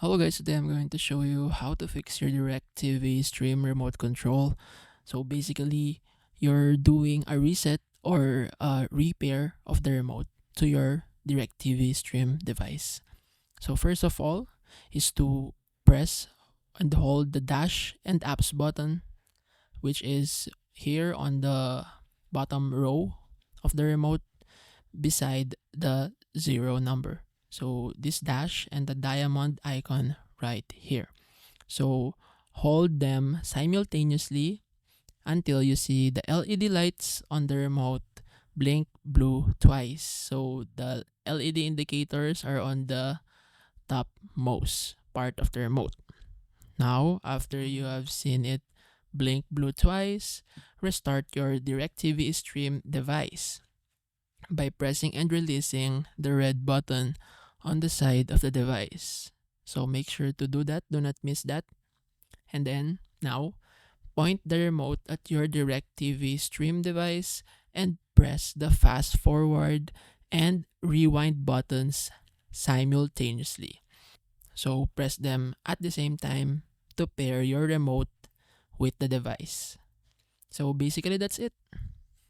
Hello guys, today I'm going to show you how to fix your Directv stream remote control. So basically, you're doing a reset or a repair of the remote to your Directv stream device. So first of all is to press and hold the dash and apps button, which is here on the bottom row of the remote beside the zero number. So this dash and the diamond icon right here. So hold them simultaneously until you see the LED lights on the remote blink blue twice. So the LED indicators are on the topmost part of the remote. Now, after you have seen it blink blue twice, restart your DirecTV stream device by pressing and releasing the red button on the side of the device. So make sure to do that, do not miss that. And then now point the remote at your DirecTV stream device and press the fast forward and rewind buttons simultaneously. So press them at the same time to pair your remote with the device. So basically that's it.